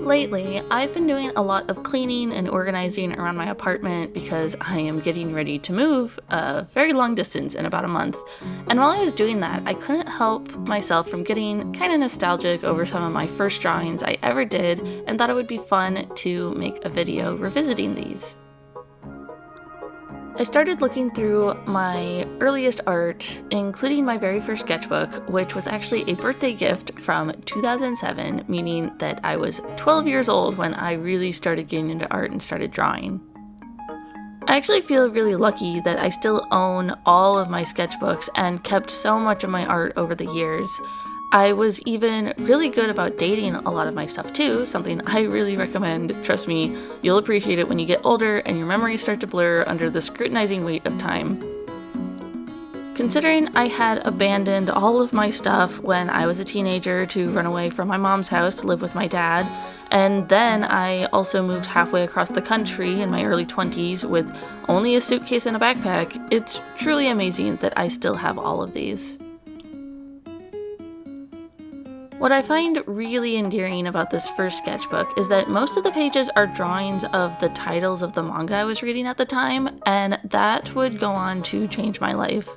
Lately, I've been doing a lot of cleaning and organizing around my apartment because I am getting ready to move a very long distance in about a month. And while I was doing that, I couldn't help myself from getting kind of nostalgic over some of my first drawings I ever did and thought it would be fun to make a video revisiting these. I started looking through my earliest art, including my very first sketchbook, which was actually a birthday gift from 2007, meaning that I was 12 years old when I really started getting into art and started drawing. I actually feel really lucky that I still own all of my sketchbooks and kept so much of my art over the years. I was even really good about dating a lot of my stuff too, something I really recommend. Trust me, you'll appreciate it when you get older and your memories start to blur under the scrutinizing weight of time. Considering I had abandoned all of my stuff when I was a teenager to run away from my mom's house to live with my dad, and then I also moved halfway across the country in my early 20s with only a suitcase and a backpack, it's truly amazing that I still have all of these. What I find really endearing about this first sketchbook is that most of the pages are drawings of the titles of the manga I was reading at the time, and that would go on to change my life.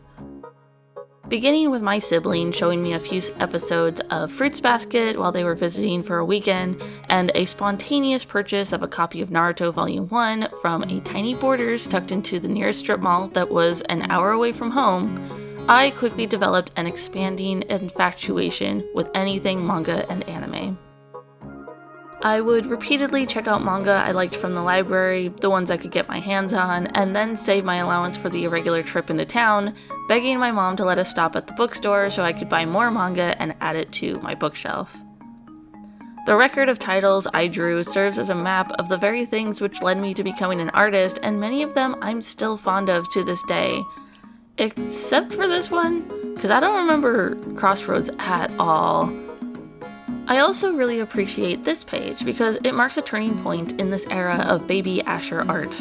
Beginning with my sibling showing me a few episodes of Fruits Basket while they were visiting for a weekend, and a spontaneous purchase of a copy of Naruto Volume 1 from a tiny Borders tucked into the nearest strip mall that was an hour away from home, I quickly developed an expanding infatuation with anything manga and anime. I would repeatedly check out manga I liked from the library, the ones I could get my hands on, and then save my allowance for the irregular trip into town, begging my mom to let us stop at the bookstore so I could buy more manga and add it to my bookshelf. The record of titles I drew serves as a map of the very things which led me to becoming an artist, and many of them I'm still fond of to this day. Except for this one, because I don't remember Crossroads at all. I also really appreciate this page because it marks a turning point in this era of baby Asher art.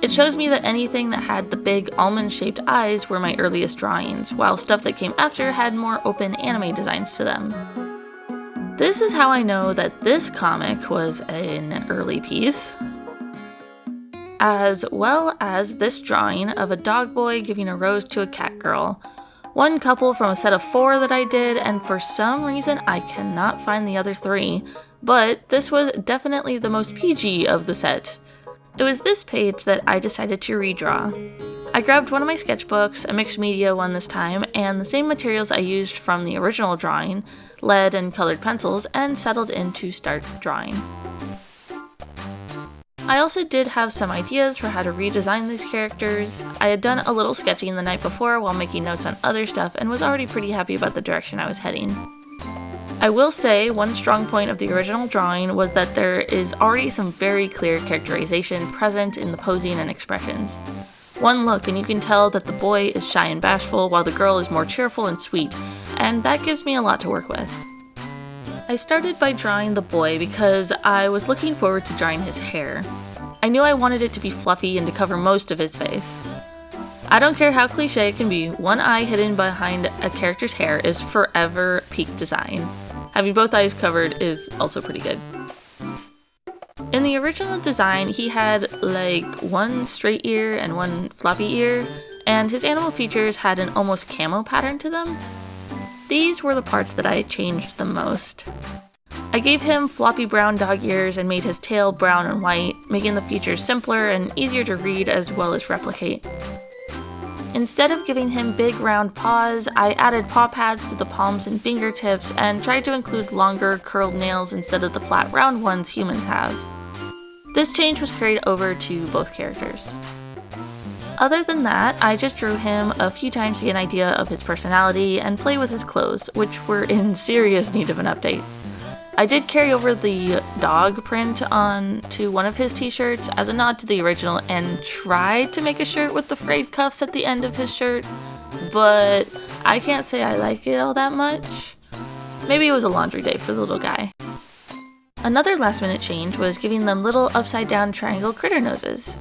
It shows me that anything that had the big almond-shaped eyes were my earliest drawings, while stuff that came after had more open anime designs to them. This is how I know that this comic was an early piece, as well as this drawing of a dog boy giving a rose to a cat girl. One couple from a set of 4 that I did, and for some reason I cannot find the other 3, but this was definitely the most PG of the set. It was this page that I decided to redraw. I grabbed one of my sketchbooks, a mixed media one this time, and the same materials I used from the original drawing, lead and colored pencils, and settled in to start drawing. I also did have some ideas for how to redesign these characters. I had done a little sketching the night before while making notes on other stuff and was already pretty happy about the direction I was heading. I will say one strong point of the original drawing was that there is already some very clear characterization present in the posing and expressions. One look and you can tell that the boy is shy and bashful while the girl is more cheerful and sweet, and that gives me a lot to work with. I started by drawing the boy because I was looking forward to drawing his hair. I knew I wanted it to be fluffy and to cover most of his face. I don't care how cliche it can be, one eye hidden behind a character's hair is forever peak design. Having both eyes covered is also pretty good. In the original design, he had like one straight ear and one floppy ear, and his animal features had an almost camo pattern to them. These were the parts that I changed the most. I gave him floppy brown dog ears and made his tail brown and white, making the features simpler and easier to read as well as replicate. Instead of giving him big round paws, I added paw pads to the palms and fingertips and tried to include longer curled nails instead of the flat round ones humans have. This change was carried over to both characters. Other than that, I just drew him a few times to get an idea of his personality and play with his clothes, which were in serious need of an update. I did carry over the dog print onto one of his t-shirts as a nod to the original and tried to make a shirt with the frayed cuffs at the end of his shirt, but I can't say I like it all that much. Maybe it was a laundry day for the little guy. Another last minute change was giving them little upside down triangle critter noses.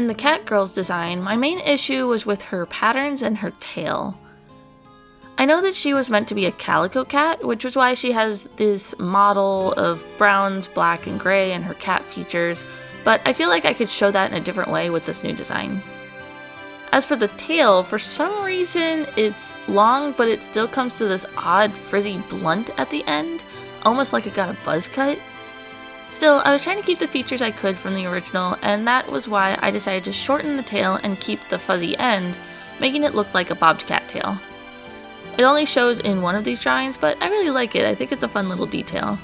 In the cat girl's design, my main issue was with her patterns and her tail. I know that she was meant to be a calico cat, which was why she has this model of browns, black, and gray in her cat features, but I feel like I could show that in a different way with this new design. As for the tail, for some reason it's long, but it still comes to this odd frizzy blunt at the end, almost like it got a buzz cut. Still, I was trying to keep the features I could from the original, and that was why I decided to shorten the tail and keep the fuzzy end, making it look like a bobbed cat tail. It only shows in one of these drawings, but I really like it. I think it's a fun little detail.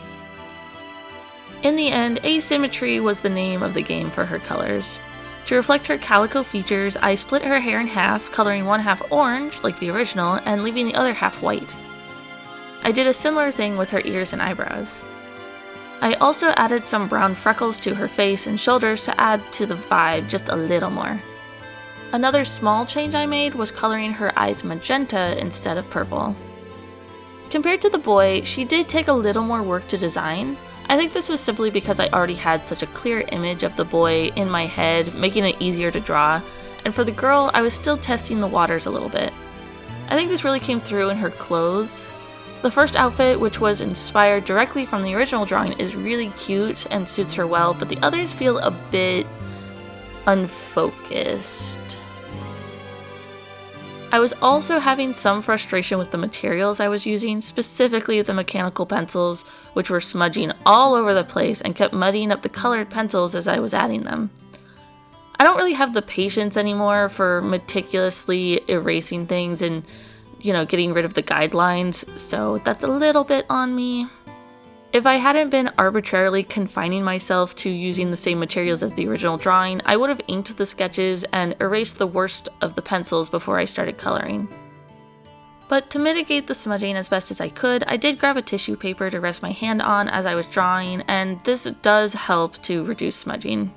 In the end, Asymmetry was the name of the game for her colors. To reflect her calico features, I split her hair in half, coloring one half orange, like the original, and leaving the other half white. I did a similar thing with her ears and eyebrows. I also added some brown freckles to her face and shoulders to add to the vibe just a little more. Another small change I made was coloring her eyes magenta instead of purple. Compared to the boy, she did take a little more work to design. I think this was simply because I already had such a clear image of the boy in my head, making it easier to draw, and for the girl, I was still testing the waters a little bit. I think this really came through in her clothes. The first outfit, which was inspired directly from the original drawing, is really cute and suits her well, but the others feel a bit unfocused. I was also having some frustration with the materials I was using, specifically the mechanical pencils, which were smudging all over the place and kept muddying up the colored pencils as I was adding them. I don't really have the patience anymore for meticulously erasing things and, getting rid of the guidelines, so that's a little bit on me. If I hadn't been arbitrarily confining myself to using the same materials as the original drawing, I would have inked the sketches and erased the worst of the pencils before I started coloring. But to mitigate the smudging as best as I could, I did grab a tissue paper to rest my hand on as I was drawing, and this does help to reduce smudging.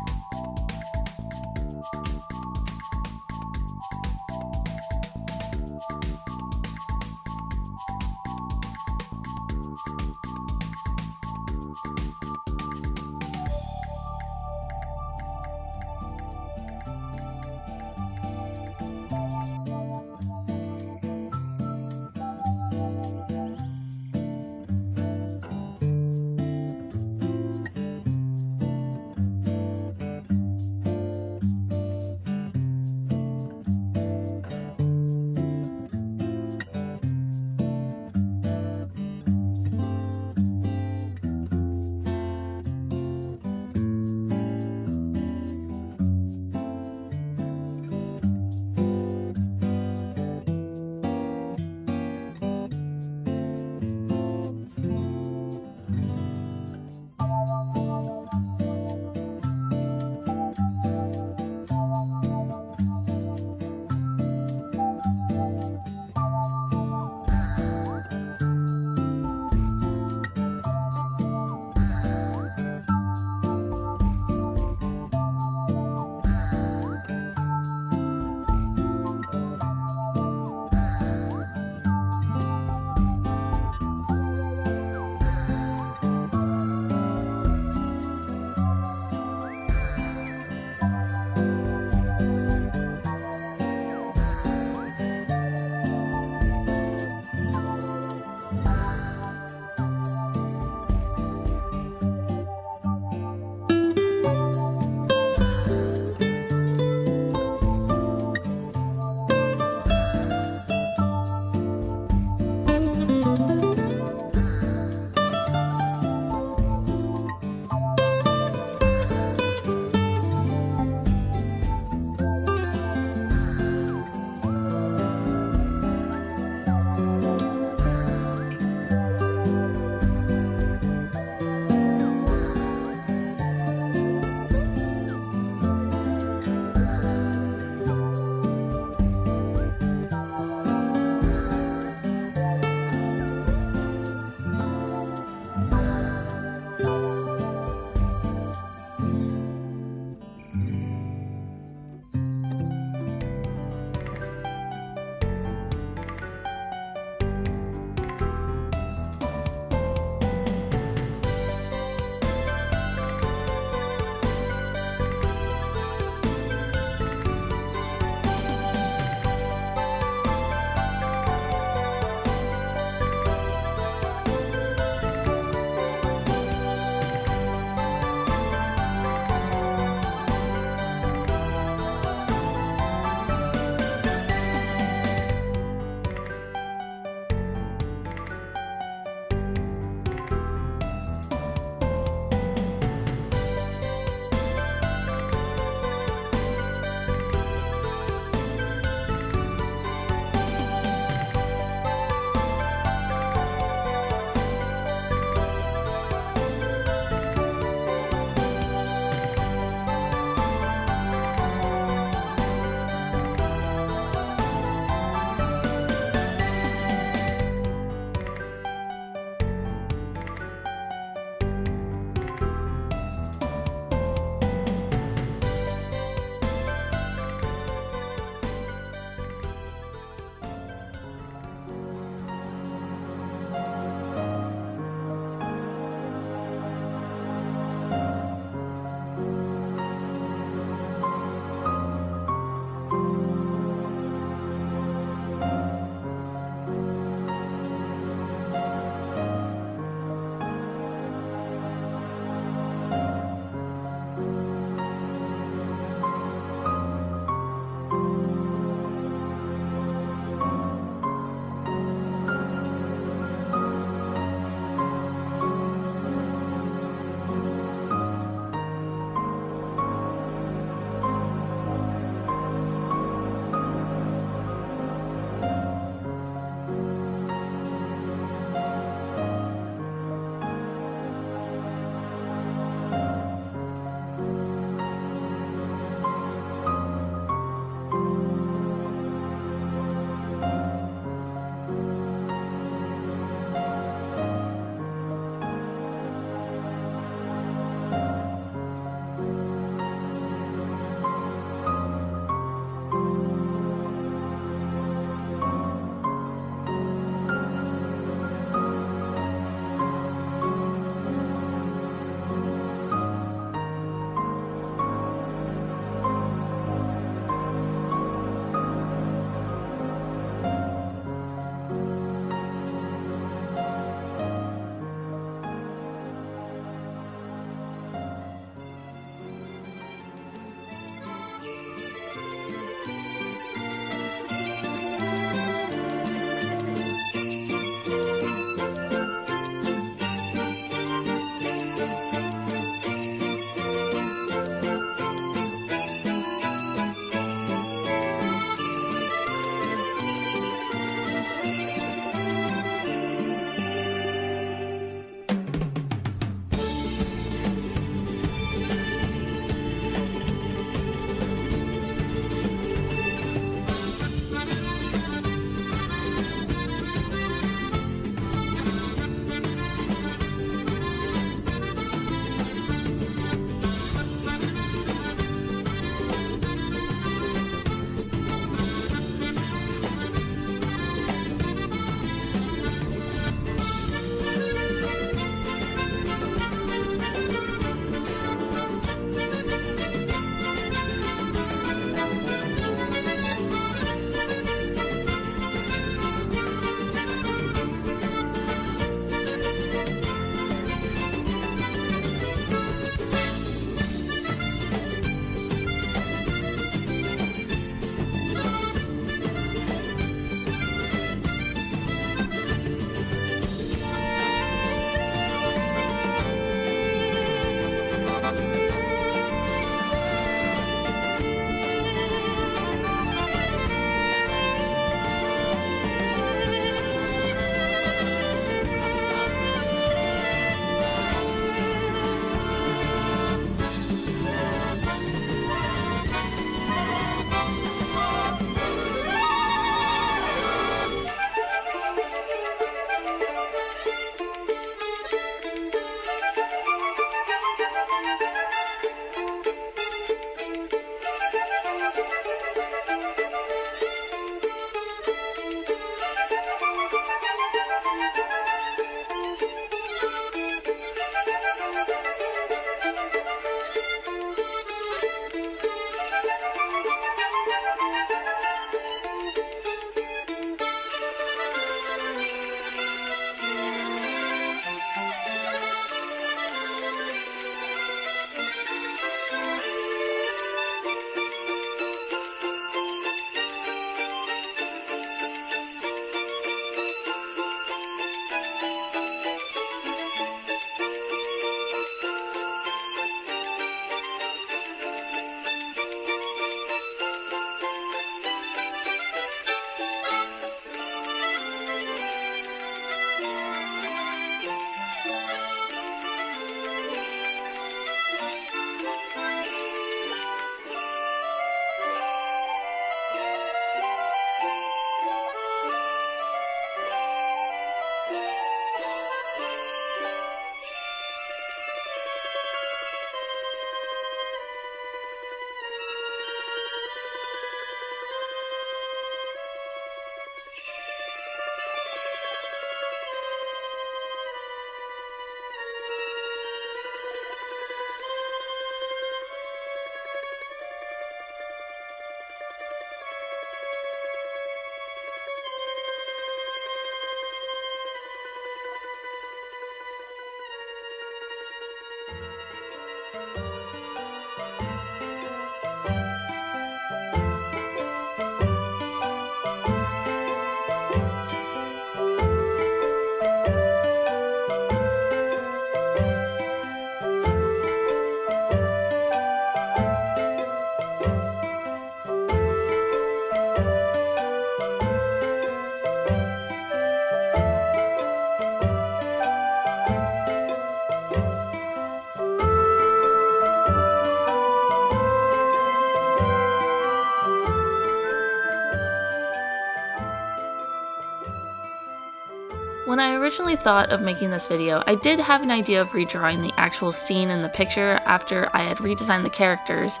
originally thought of making this video, I did have an idea of redrawing the actual scene in the picture after I had redesigned the characters,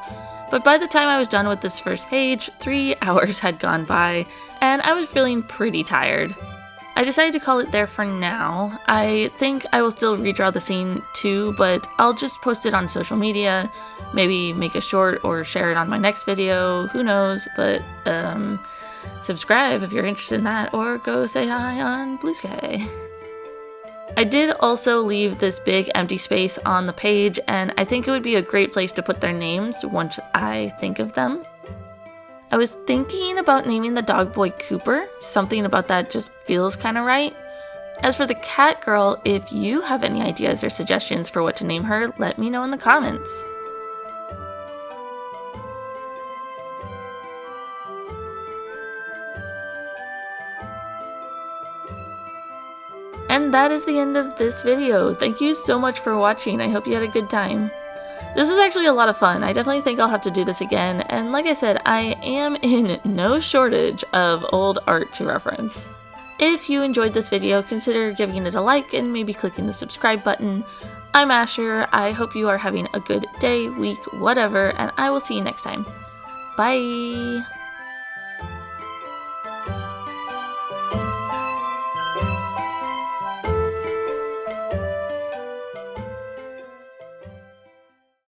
but by the time I was done with this first page, 3 hours had gone by, and I was feeling pretty tired. I decided to call it there for now. I think I will still redraw the scene too, but I'll just post it on social media, maybe make a short or share it on my next video, who knows, but subscribe if you're interested in that, or go say hi on Blue Sky. I did also leave this big empty space on the page, and I think it would be a great place to put their names once I think of them. I was thinking about naming the dog boy Cooper. Something about that just feels kind of right. As for the cat girl, if you have any ideas or suggestions for what to name her, let me know in the comments. And that is the end of this video. Thank you so much for watching. I hope you had a good time. This was actually a lot of fun. I definitely think I'll have to do this again, and like I said, I am in no shortage of old art to reference. If you enjoyed this video, consider giving it a like and maybe clicking the subscribe button. I'm Asher. I hope you are having a good day, week, whatever, and I will see you next time. Bye!